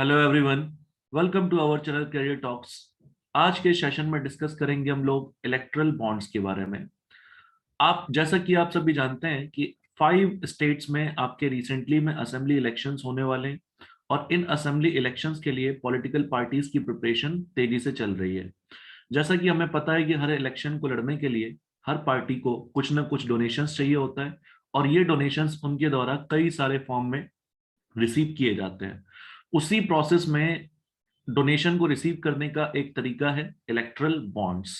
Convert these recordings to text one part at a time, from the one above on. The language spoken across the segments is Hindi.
Hello everyone, welcome to our channel career talks. आज के सेशन में डिस्कस करेंगे हम लोग इलेक्ट्रल बॉन्ड्स के बारे में। आप जैसा कि आप सभी जानते हैं कि 5 स्टेट्स में आपके रिसेंटली में असेंबली इलेक्शंस होने वाले हैं और इन असेंबली इलेक्शंस के लिए पॉलिटिकल पार्टीज की प्रिपरेशन तेजी से चल रही है। जैसा कि हमें पता है कि हर इलेक्शन को लड़ने के लिए हर पार्टी को कुछ ना कुछ डोनेशंस चाहिए होता है और ये डोनेशंस उनके द्वारा कई सारे फॉर्म में रिसीव किए जाते हैं। उसी प्रोसेस में डोनेशन को रिसीव करने का एक तरीका है इलेक्ट्रल बॉन्ड्स।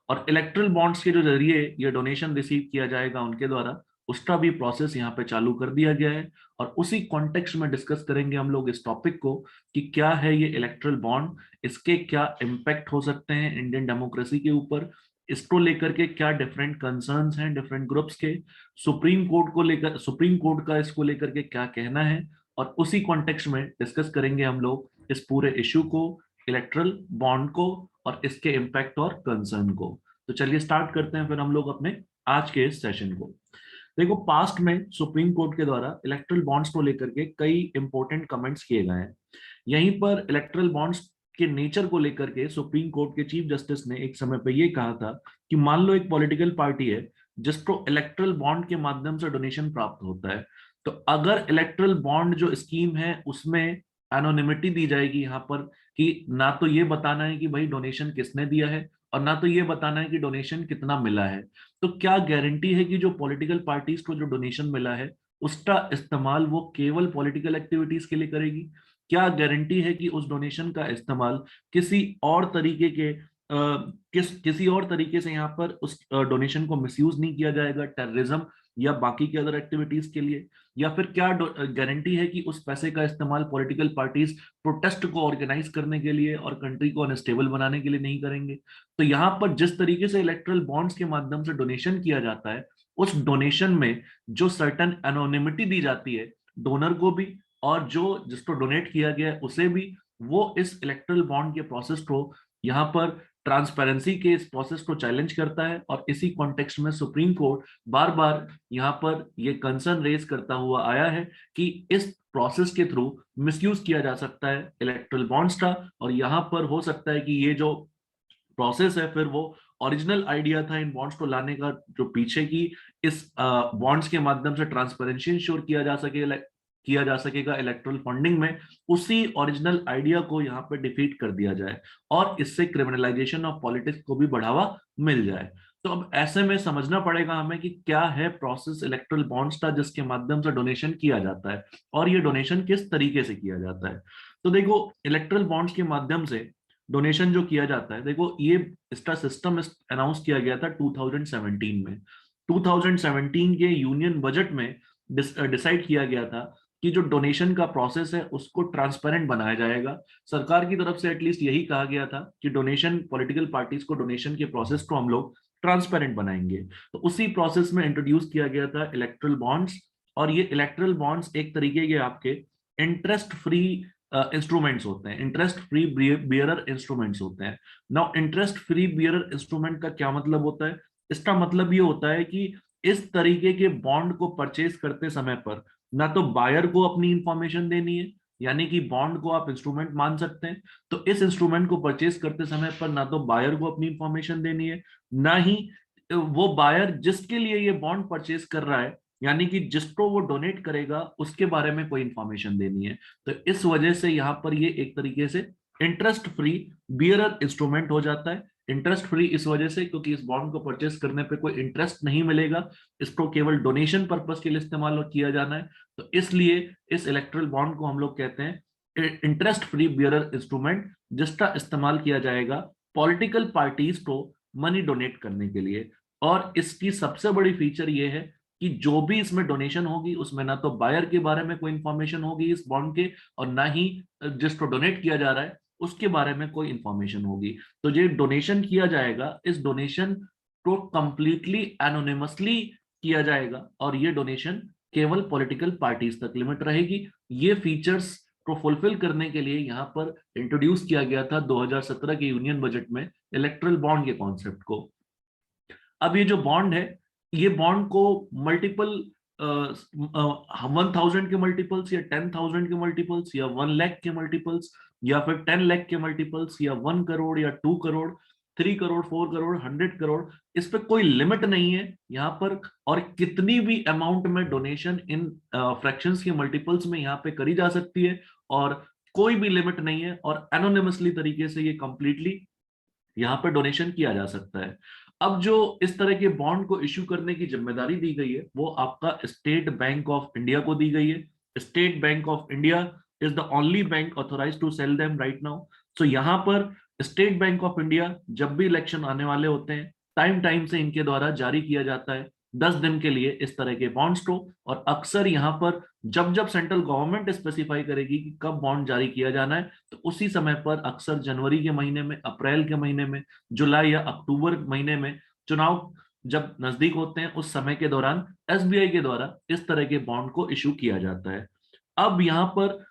और इलेक्ट्रल बॉन्ड्स के जो जरिए ये डोनेशन रिसीव किया जाएगा उनके द्वारा, उसका भी प्रोसेस यहाँ पे चालू कर दिया गया है। और उसी कॉन्टेक्स्ट में डिस्कस करेंगे हम लोग इस टॉपिक को कि क्या है ये इलेक्ट्रल बॉन्ड, इसके क्या इम्पैक्ट हो सकते हैं इंडियन डेमोक्रेसी के ऊपर, इसको लेकर के क्या डिफरेंट कंसर्न्स हैं डिफरेंट ग्रुप्स के, सुप्रीम कोर्ट को लेकर, सुप्रीम कोर्ट का इसको लेकर के क्या कहना है। और उसी कॉन्टेक्स्ट में डिस्कस करेंगे हम लोग इस पूरे इश्यू को, इलेक्ट्रल बॉन्ड को और इसके इम्पैक्ट और कंसर्न को। तो चलिए स्टार्ट करते हैं फिर हम लोग अपने आज के इस सेशन को। देखो, पास्ट में सुप्रीम कोर्ट के द्वारा इलेक्ट्रल बॉन्ड्स को लेकर के कई इंपॉर्टेंट कमेंट्स किए गए हैं। यहीं पर इलेक्ट्रल बॉन्ड्स के नेचर को लेकर के सुप्रीम कोर्ट के चीफ जस्टिस ने एक समय पे ये कहा था कि मान लो एक पॉलिटिकल पार्टी है जिसको इलेक्ट्रल बॉन्ड के माध्यम से डोनेशन प्राप्त होता है, तो अगर इलेक्ट्रल बॉन्ड जो स्कीम है उसमें एनोनिमिटी दी जाएगी यहाँ पर, कि ना तो ये बताना है कि भाई डोनेशन किसने दिया है और ना तो ये बताना है कि डोनेशन कितना मिला है, तो क्या गारंटी है कि जो पॉलिटिकल पार्टीज को जो डोनेशन मिला है उसका इस्तेमाल वो केवल पॉलिटिकल एक्टिविटीज के लिए करेगी? क्या गारंटी है कि उस डोनेशन का इस्तेमाल किसी और तरीके के किसी और तरीके से यहाँ पर उस डोनेशन को मिसयूज नहीं किया जाएगा, टेररिज्म या बाकी के अदर एक्टिविटीज के लिए? या फिर क्या गारंटी है कि उस पैसे का इस्तेमाल पॉलिटिकल पार्टीज प्रोटेस्ट को ऑर्गेनाइज करने के लिए और कंट्री को अनस्टेबल बनाने के लिए नहीं करेंगे? तो यहाँ पर जिस तरीके से इलेक्ट्रल बॉन्ड्स के माध्यम से डोनेशन किया जाता है, उस डोनेशन में जो सर्टन एनोनिमिटी दी जाती है डोनर को भी और जो जिसको डोनेट किया गया है उसे भी, वो इस इलेक्ट्रल बॉन्ड के प्रोसेस को, यहाँ पर ट्रांसपेरेंसी के इस प्रोसेस को चैलेंज करता है। और इसी कॉन्टेक्स्ट में सुप्रीम कोर्ट बार बार यहाँ पर ये कंसर्न रेज करता हुआ आया है कि इस प्रोसेस के थ्रू मिसयूज किया जा सकता है इलेक्ट्रल बॉन्ड्स का, और यहाँ पर हो सकता है कि ये जो प्रोसेस है फिर वो ओरिजिनल आइडिया था इन बॉन्ड्स को लाने का, जो पीछे की इस बॉन्ड्स के माध्यम से ट्रांसपेरेंसी इंश्योर किया जा सकेगा इलेक्ट्रल फंडिंग में, उसी ओरिजिनल आइडिया को यहाँ पे डिफीट कर दिया जाए और इससे क्रिमिनलाइजेशन ऑफ पॉलिटिक्स को भी बढ़ावा मिल जाए। तो अब ऐसे में समझना पड़ेगा हमें कि क्या है प्रोसेस इलेक्ट्रल बॉन्ड्स का जिसके माध्यम से डोनेशन किया जाता है और ये डोनेशन किस तरीके से किया जाता है। तो देखो, इलेक्ट्रल बॉन्ड्स के माध्यम से डोनेशन जो किया जाता है, देखो ये इसका सिस्टम अनाउंस किया गया था 2017 में। 2017 के यूनियन बजट में डिसाइड किया गया था कि जो डोनेशन का प्रोसेस है उसको ट्रांसपेरेंट बनाया जाएगा। सरकार की तरफ से एटलीस्ट यही कहा गया था कि डोनेशन, पॉलिटिकल पार्टीज को डोनेशन के प्रोसेस को हम लोग ट्रांसपेरेंट बनाएंगे। तो उसी प्रोसेस में इंट्रोड्यूस किया गया था इलेक्ट्रल बॉन्ड्स। और ये इलेक्ट्रल बॉन्ड्स एक तरीके के आपके इंटरेस्ट फ्री इंस्ट्रूमेंट्स होते हैं, इंटरेस्ट फ्री बियरर इंस्ट्रूमेंट्स होते हैं। Now interest free bearer instrument का क्या मतलब होता है? इसका मतलब ये होता है कि इस तरीके के बॉन्ड को परचेज करते समय पर ना तो बायर को अपनी इंफॉर्मेशन देनी है, यानी कि बॉन्ड को आप इंस्ट्रूमेंट मान सकते हैं, तो इस इंस्ट्रूमेंट को परचेज करते समय पर ना तो बायर को अपनी इंफॉर्मेशन देनी है, ना ही वो बायर जिसके लिए ये बॉन्ड परचेज कर रहा है, यानी कि जिसको वो डोनेट करेगा उसके बारे में कोई इंफॉर्मेशन देनी है। तो इस वजह से यहाँ पर ये एक तरीके से इंटरेस्ट फ्री बियरर इंस्ट्रूमेंट हो जाता है। इंटरेस्ट फ्री इस वजह से क्योंकि इस बॉन्ड को परचेस करने पे कोई इंटरेस्ट नहीं मिलेगा, इसको केवल डोनेशन पर्पस के लिए इस्तेमाल किया जाना है। तो इसलिए इस इलेक्ट्रल बॉन्ड को हम लोग कहते हैं इंटरेस्ट फ्री बियरर इंस्ट्रूमेंट, जिसका इस्तेमाल किया जाएगा पॉलिटिकल पार्टीज को मनी डोनेट करने के लिए। और इसकी सबसे बड़ी फीचर ये है कि जो भी इसमें डोनेशन होगी उसमें ना तो बायर के बारे में कोई इंफॉर्मेशन होगी इस बॉन्ड के, और ना ही जिसको डोनेट किया जा रहा है उसके बारे में कोई इंफॉर्मेशन होगी। तो जो डोनेशन किया जाएगा, इस डोनेशन को कंप्लीटली एनोनिमसली किया जाएगा और ये डोनेशन केवल पॉलिटिकल पार्टीज तक लिमिट रहेगी। ये फीचर्स को फुलफिल करने के लिए यहाँ पर इंट्रोड्यूस किया गया था 2017 के यूनियन बजट में इलेक्ट्रल बॉन्ड के कॉन्सेप्ट को। अब ये जो बॉन्ड है, ये बॉन्ड को मल्टीपल 1000 के मल्टीपल्स या 10,000 के मल्टीपल्स या 1 लाख के मल्टीपल्स या फिर 10 लाख के मल्टीपल्स या 1 करोड़ या 2 करोड़, 3 करोड़, 4 करोड़, 100 करोड़, इस पे कोई लिमिट नहीं है यहाँ पर। और कितनी भी अमाउंट में डोनेशन इन फ्रैक्शंस के मल्टीपल्स में यहाँ पे करी जा सकती है और कोई भी लिमिट नहीं है, और एनोनिमसली तरीके से ये कंप्लीटली यहाँ पर डोनेशन किया जा सकता है। अब जो इस तरह के बॉन्ड को इश्यू करने की जिम्मेदारी दी गई है वो आपका स्टेट बैंक ऑफ इंडिया को दी गई है। State Bank of India is the only bank authorise to sell them right now. So यहाँ पर स्टेट बैंक ऑफ इंडिया जब भी इलेक्शन आने वाले होते हैं टाइम टाइम से इनके द्वारा जारी किया जाता है 10 दिन के लिए इस तरह के बॉन्ड्स को। और अक्सर यहाँ पर जब जब सेंट्रल गवर्नमेंट स्पेसिफाई करेगी कि कब बॉन्ड जारी किया जाना है तो उसी समय पर अक्सर जनवरी के महीने में, अप्रैल के महीने में, जुलाई या अक्टूबर महीने में चुनाव जब नजदीक होते हैं उस समय के दौरान एसबीआई के द्वारा इस तरह के बॉन्ड को इशू किया जाता है। अब यहाँ पर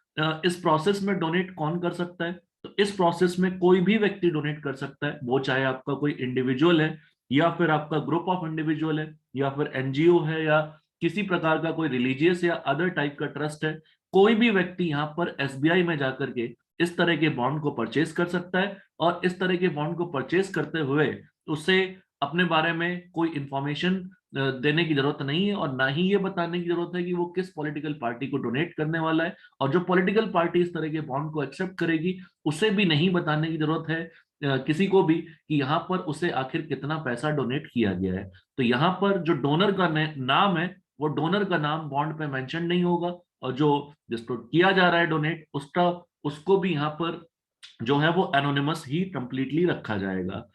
इस प्रोसेस में डोनेट कौन कर सकता है? तो इस प्रोसेस में कोई भी व्यक्ति डोनेट कर सकता है, वो चाहे आपका कोई इंडिविजुअल है या फिर आपका ग्रुप ऑफ इंडिविजुअल है या फिर एनजीओ है या किसी प्रकार का कोई रिलीजियस या अदर टाइप का ट्रस्ट है। कोई भी व्यक्ति यहाँ पर एसबीआई में जाकर के इस तरह के बॉन्ड को परचेज कर सकता है और इस तरह के बॉन्ड को परचेज करते हुए उसे अपने बारे में कोई इंफॉर्मेशन देने की जरूरत नहीं है और ना ही ये बताने की जरूरत है कि वो किस पॉलिटिकल पार्टी को डोनेट करने वाला है। और जो पॉलिटिकल पार्टी इस तरह के बॉन्ड को एक्सेप्ट करेगी उसे भी नहीं बताने की जरूरत है किसी को भी कि यहाँ पर उसे आखिर कितना पैसा डोनेट किया गया है। तो यहाँ पर जो डोनर का नाम है वो डोनर का नाम बॉन्ड पे मेंशन नहीं होगा और जो जिसको किया जा रहा है डोनेट उसका उसको भी यहाँ पर जो है वो एनोनिमस ही कंप्लीटली रखा जाएगा।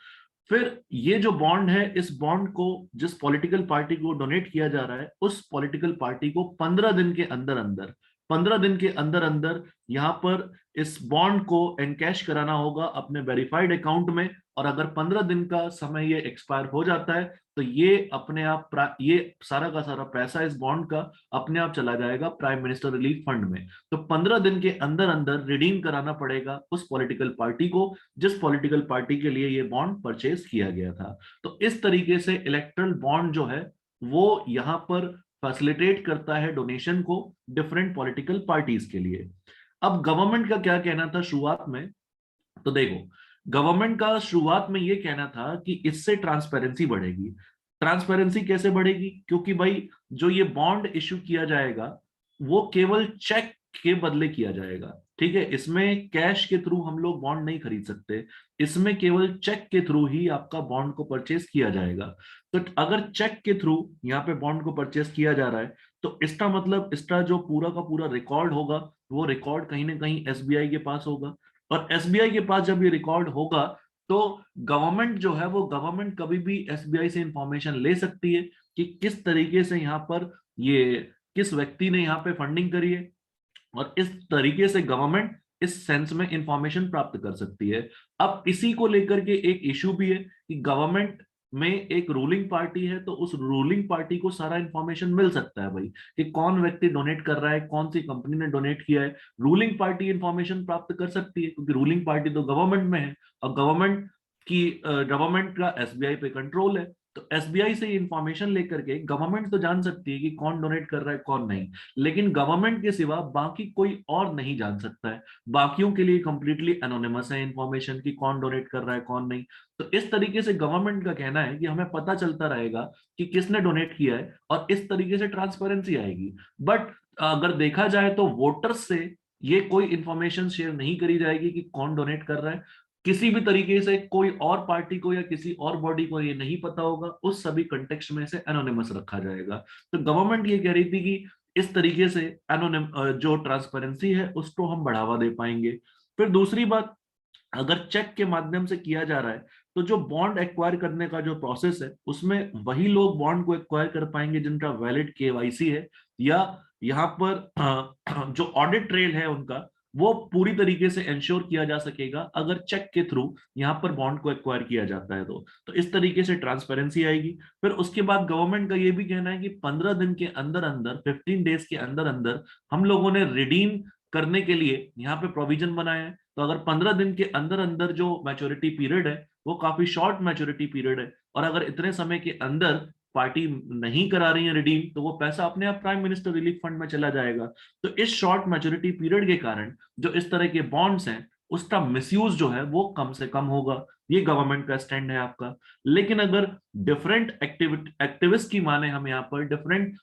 फिर ये जो बॉन्ड है इस बॉन्ड को जिस पॉलिटिकल पार्टी को डोनेट किया जा रहा है उस पॉलिटिकल पार्टी को 15 दिन के अंदर अंदर 15 दिन के अंदर अंदर यहाँ पर इस बॉन्ड को एनकैश कराना होगा अपने वेरीफाइड अकाउंट में। और अगर 15 दिन का समय ये एक्सपायर हो जाता है तो ये अपने आप ये सारा का सारा पैसा इस बॉन्ड का अपने आप चला जाएगा प्राइम मिनिस्टर रिलीफ फंड में। तो 15 दिन के अंदर अंदर रिडीम कराना पड़ेगा उस पॉलिटिकल पार्टी को जिस पॉलिटिकल पार्टी के लिए ये बॉन्ड परचेज किया गया था। तो इस तरीके से इलेक्ट्रल बॉन्ड जो है वो यहाँ पर फैसिलिटेट करता है डोनेशन को डिफरेंट पॉलिटिकल पार्टीज के लिए। अब गवर्नमेंट का क्या कहना था शुरुआत में? तो देखो, गवर्नमेंट का शुरुआत में ये कहना था कि इससे ट्रांसपेरेंसी बढ़ेगी। ट्रांसपेरेंसी कैसे बढ़ेगी? क्योंकि भाई जो ये बॉन्ड इश्यू किया जाएगा वो केवल चेक के बदले किया जाएगा। ठीक है, इसमें कैश के थ्रू हम लोग बॉन्ड नहीं खरीद सकते, इसमें केवल चेक के थ्रू ही आपका बॉन्ड को परचेस किया जाएगा। तो अगर चेक के थ्रू यहाँ पे बॉन्ड को परचेस किया जा रहा है तो इसका मतलब इसका जो पूरा का पूरा रिकॉर्ड होगा वो रिकॉर्ड कहीं ना कहीं एसबीआई के पास होगा। और एसबीआई के पास जब ये रिकॉर्ड होगा तो गवर्नमेंट जो है वो गवर्नमेंट कभी भी एसबीआई से इंफॉर्मेशन ले सकती है कि किस तरीके से यहाँ पर ये किस व्यक्ति ने यहाँ पे फंडिंग करी है और इस तरीके से गवर्नमेंट इस सेंस में इंफॉर्मेशन प्राप्त कर सकती है। अब इसी को लेकर के एक इशू भी है कि गवर्नमेंट में एक रूलिंग पार्टी है तो उस रूलिंग पार्टी को सारा इंफॉर्मेशन मिल सकता है भाई कि कौन व्यक्ति डोनेट कर रहा है, कौन सी कंपनी ने डोनेट किया है। रूलिंग पार्टी इंफॉर्मेशन प्राप्त कर सकती है क्योंकि रूलिंग पार्टी तो गवर्नमेंट में है और गवर्नमेंट का एसबीआई पे कंट्रोल है। तो एसबीआई से इंफॉर्मेशन लेकर के गवर्नमेंट तो जान सकती है कि कौन डोनेट कर रहा है कौन नहीं, लेकिन गवर्नमेंट के सिवा बाकी कोई और नहीं जान सकता है। बाकियों के लिए कंप्लीटली एनोनिमस है इंफॉर्मेशन कि कौन डोनेट कर रहा है कौन नहीं। तो इस तरीके से गवर्नमेंट का कहना है कि हमें पता चलता रहेगा कि किसने डोनेट किया है और इस तरीके से ट्रांसपेरेंसी आएगी। बट अगर देखा जाए तो वोटर्स से ये कोई इंफॉर्मेशन शेयर नहीं करी जाएगी कि कौन डोनेट कर रहा है। किसी भी तरीके से कोई और पार्टी को या किसी और बॉडी को ये नहीं पता होगा, उस सभी कंटेक्स्ट में से एनोनिमस रखा जाएगा। तो गवर्नमेंट ये कह रही थी कि इस तरीके से एनोनिम जो ट्रांसपेरेंसी है उसको हम बढ़ावा दे पाएंगे। फिर दूसरी बात, अगर चेक के माध्यम से किया जा रहा है तो जो बॉन्ड एक्वायर करने का जो प्रोसेस है उसमें वही लोग बॉन्ड को एक्वायर कर पाएंगे जिनका वैलिड केवाईसी है या यहाँ पर जो ऑडिट ट्रेल है उनका वो पूरी तरीके से इंश्योर किया जा सकेगा अगर चेक के थ्रू यहाँ पर बॉन्ड को एक्वायर किया जाता है। तो इस तरीके से ट्रांसपेरेंसी आएगी। फिर उसके बाद गवर्नमेंट का ये भी कहना है कि 15 दिन के अंदर अंदर 15 डेज के अंदर अंदर हम लोगों ने रिडीम करने के लिए यहाँ पे प्रोविजन बनाया है। तो अगर 15 दिन के अंदर अंदर जो मैच्योरिटी पीरियड है वो काफी शॉर्ट मैच्योरिटी पीरियड है और अगर इतने समय के अंदर पार्टी नहीं करा रही है रिडीम, तो वो पैसा अपने आप प्राइम मिनिस्टर रिलीफ फंड में चला जाएगा। तो इस शॉर्ट मैच्योरिटी पीरियड के कारण जो इस तरह के बॉन्ड्स हैं उसका मिसयूज जो है वो कम से कम होगा। ये गवर्नमेंट का स्टैंड है आपका। लेकिन अगर डिफरेंट एक्टिविस्ट की माने हम यहाँ पर, डिफरेंट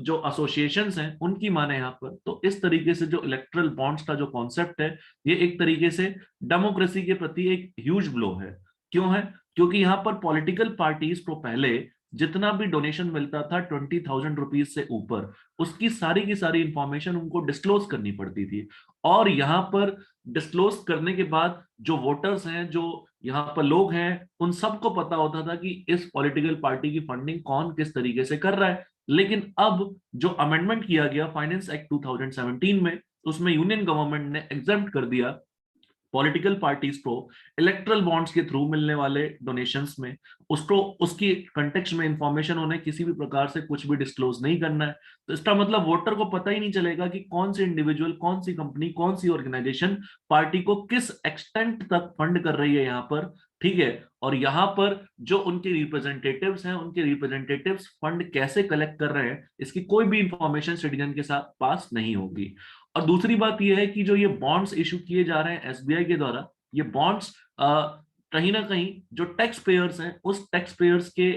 जो एसोसिएशंस हैं उनकी माने यहाँ पर, तो इस तरीके से जो इलेक्ट्रल बॉन्ड्स का जो कॉन्सेप्ट है ये एक तरीके से डेमोक्रेसी के प्रति एक ह्यूज ब्लो है। क्यों है? क्योंकि यहाँ पर पॉलिटिकल पार्टीज को पहले जितना भी डोनेशन मिलता था 20,000 रुपीज से ऊपर, उसकी सारी की सारी इंफॉर्मेशन उनको डिस्क्लोज करनी पड़ती थी। और यहाँ पर डिस्क्लोज करने के बाद जो वोटर्स हैं, जो यहाँ पर लोग हैं, उन सबको पता होता था कि इस पॉलिटिकल पार्टी की फंडिंग कौन किस तरीके से कर रहा है। लेकिन अब जो अमेंडमेंट किया गया फाइनेंस एक्ट 2017 में, उसमें यूनियन गवर्नमेंट ने एग्जेम्प्ट कर दिया पॉलिटिकल पार्टीज को इलेक्ट्रल बॉन्ड्स के थ्रू मिलने वाले डोनेशंस में, उसको उसकी कंटेक्स्ट में इंफॉर्मेशन उन्हें किसी भी प्रकार से कुछ भी डिस्क्लोज नहीं करना है। तो इसका मतलब वोटर को पता ही नहीं चलेगा कि कौन सी इंडिविजुअल, कौन सी कंपनी, कौन सी ऑर्गेनाइजेशन पार्टी को किस एक्सटेंट तक फंड कर रही है यहाँ पर। ठीक है। और यहाँ पर जो उनके रिप्रेजेंटेटिव्स हैं, उनके रिप्रेजेंटेटिव्स फंड कैसे कलेक्ट कर रहे हैं, इसकी कोई भी इंफॉर्मेशन सिटीजन के साथ पास नहीं होगी। और दूसरी बात यह है कि जो ये बॉन्ड्स इशू किए जा रहे हैं एसबीआई के द्वारा, ये बॉन्ड्स कहीं ना कहीं जो टैक्स पेयर्स हैं उस टैक्स पेयर्स के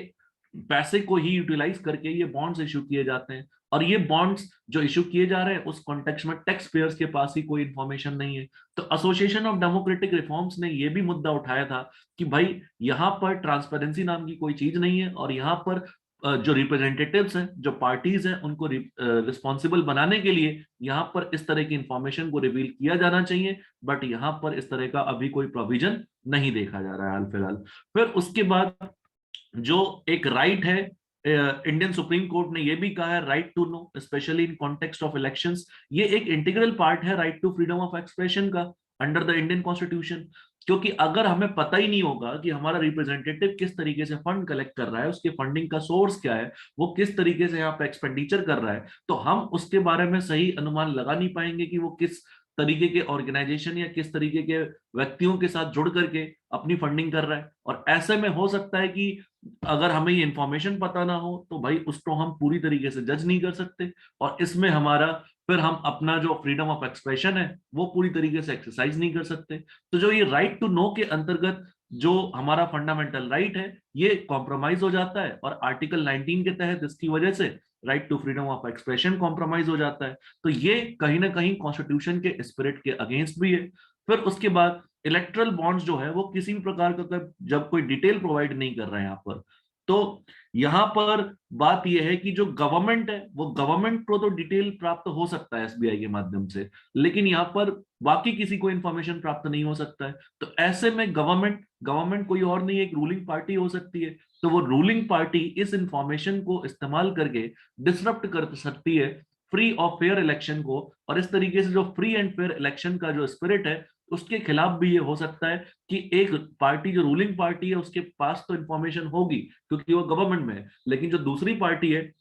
पैसे को ही यूटिलाइज करके ये बॉन्ड्स इशू किए जाते हैं। और ये बॉन्ड्स जो इशू किए जा रहे हैं उस कॉन्टेक्स्ट में टैक्स पेयर्स के पास ही कोई इंफॉर्मेशन नहीं है। तो एसोसिएशन ऑफ डेमोक्रेटिक रिफॉर्म्स ने ये भी मुद्दा उठाया था कि भाई यहाँ पर ट्रांसपेरेंसी नाम की कोई चीज नहीं है, और यहाँ पर जो रिप्रेजेंटेटिव्स हैं, जो पार्टीज हैं, उनको रिस्पॉन्सिबल बनाने के लिए यहाँ पर इस तरह की इंफॉर्मेशन को रिवील किया जाना चाहिए। बट यहाँ पर इस तरह का अभी कोई प्रोविजन नहीं देखा जा रहा है हाल फिलहाल। फिर उसके बाद जो एक राइट है, इंडियन सुप्रीम कोर्ट ने यह भी कहा है, right to know specially in context of elections, ये एक इंटीग्रल पार्ट है right to freedom of expression का अंडर द इंडियन कॉन्स्टिट्यूशन। क्योंकि अगर हमें पता ही नहीं होगा कि हमारा रिप्रेजेंटेटिव किस तरीके से फंड कलेक्ट कर रहा है, उसके फंडिंग का सोर्स क्या है, वो किस तरीके से यहाँ पे एक्सपेंडिचर कर रहा है, तो हम उसके बारे में सही अनुमान लगा नहीं पाएंगे कि वो किस तरीके के ऑर्गेनाइजेशन या किस तरीके के व्यक्तियों के साथ जुड़ करके अपनी फंडिंग कर रहा है। और ऐसे में हो सकता है कि अगर हमें ये इंफॉर्मेशन पता ना हो तो भाई उसको हम पूरी तरीके से जज नहीं कर सकते, और इसमें हमारा फिर हम अपना जो फ्रीडम ऑफ एक्सप्रेशन है वो पूरी तरीके से एक्सरसाइज नहीं कर सकते। तो जो ये राइट टू नो के अंतर्गत जो हमारा फंडामेंटल राइट है ये कॉम्प्रोमाइज हो जाता है, और आर्टिकल 19 के तहत इसकी वजह से right to freedom of expression compromise हो जाता है। तो ये कहीं ना कहीं कॉन्स्टिट्यूशन के स्पिरिट के अगेंस्ट भी है। फिर उसके बाद इलेक्ट्रल बॉन्ड्स जो है वो किसी भी प्रकार का जब कोई डिटेल प्रोवाइड नहीं कर रहा है यहाँ पर, तो यहाँ पर बात यह है कि जो गवर्नमेंट है वो गवर्नमेंट को तो डिटेल प्राप्त हो सकता है एसबीआई के माध्यम से, लेकिन यहाँ पर बाकी किसी को इंफॉर्मेशन प्राप्त नहीं हो सकता है। तो ऐसे में गवर्नमेंट गवर्नमेंट कोई और नहीं, एक रूलिंग पार्टी हो सकती है। तो वो रूलिंग पार्टी इस इंफॉर्मेशन को इस्तेमाल करके डिसरप्ट कर सकती है फ्री और फेयर इलेक्शन को, और इस तरीके से जो फ्री एंड फेयर इलेक्शन का जो स्पिरिट है उसके खिलाफ भी ये हो सकता है कि एक पार्टी जो रूलिंग पार्टी है उसके पास तो इंफॉर्मेशन होगी क्योंकि वो गवर्नमेंट में है, लेकिन जो दूसरी पार्टी है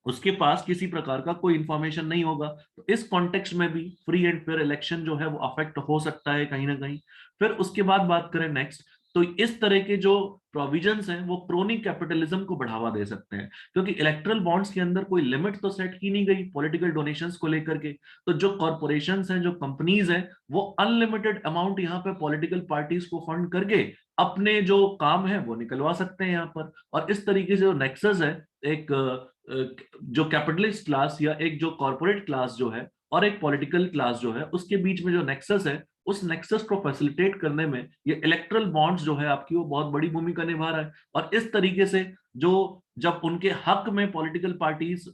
उसके पास किसी प्रकार का कोई इंफॉर्मेशन नहीं होगा। तो इस कॉन्टेक्स्ट में भी फ्री एंड फेयर इलेक्शन जो है वो अफेक्ट हो सकता है कहीं ना कहीं। फिर उसके बाद बात करें नेक्स्ट, तो इस तरह के जो प्रोविजंस हैं वो क्रोनी कैपिटलिज्म को बढ़ावा दे सकते हैं, क्योंकि इलेक्ट्रल बॉन्ड्स के अंदर कोई लिमिट तो सेट की नहीं गई पॉलिटिकल डोनेशंस को लेकर के। तो जो कॉरपोरेशंस हैं, जो कंपनीज हैं, वो अनलिमिटेड अमाउंट यहाँ पे पॉलिटिकल पार्टीज को फंड करके अपने जो काम है वो निकलवा सकते हैं यहाँ पर। और इस तरीके से जो नेक्सस है, एक जो कैपिटलिस्ट क्लास या एक जो कॉर्पोरेट क्लास जो है और एक पॉलिटिकल क्लास जो है, उसके बीच में जो नेक्सस है, उस नेक्सस को फैसिलिटेट करने में ये इलेक्ट्रल बॉन्ड्स जो है आपकी वो बहुत बड़ी भूमिका निभा रहा है। और इस तरीके से जो जब उनके हक में पॉलिटिकल पार्टीज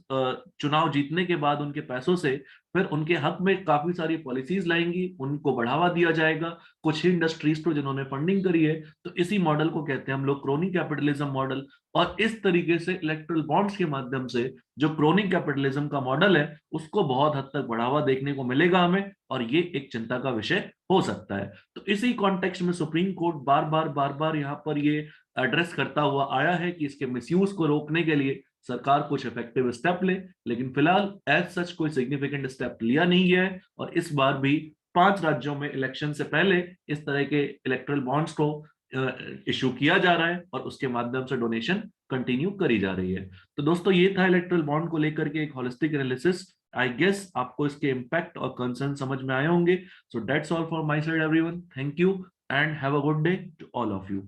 चुनाव जीतने के बाद उनके पैसों से फिर उनके हक में काफी सारी पॉलिसीज लाएंगी, उनको बढ़ावा दिया जाएगा कुछ ही इंडस्ट्रीज को जिन्होंने फंडिंग करी है। तो इसी मॉडल को कहते हैं हम लोग क्रोनी कैपिटलिज्म मॉडल। और इस तरीके से इलेक्ट्रल बॉन्ड्स के माध्यम से जो क्रोनी कैपिटलिज्म का मॉडल है उसको बहुत हद तक बढ़ावा देखने को मिलेगा हमें, और ये एक चिंता का विषय हो सकता है। तो इसी कॉन्टेक्स्ट में सुप्रीम कोर्ट बार बार यहाँ पर ये एड्रेस करता हुआ आया है कि इसके मिसयूज को रोकने के लिए सरकार कुछ इफेक्टिव स्टेप ले, लेकिन फिलहाल एज सच कोई सिग्निफिकेंट स्टेप लिया नहीं गया है। और इस बार भी 5 राज्यों में इलेक्शन से पहले इस तरह के इलेक्ट्रल बॉन्ड्स को इशू किया जा रहा है और उसके माध्यम से डोनेशन कंटिन्यू करी जा रही है। तो दोस्तों ये था इलेक्ट्रल बॉन्ड को लेकर के एक होलिस्टिक एनालिसिस। आई गेस आपको इसके इम्पैक्ट और कंसर्न समझ में आए होंगे। So that's all for my side everyone, thank you and have a good day to all of you.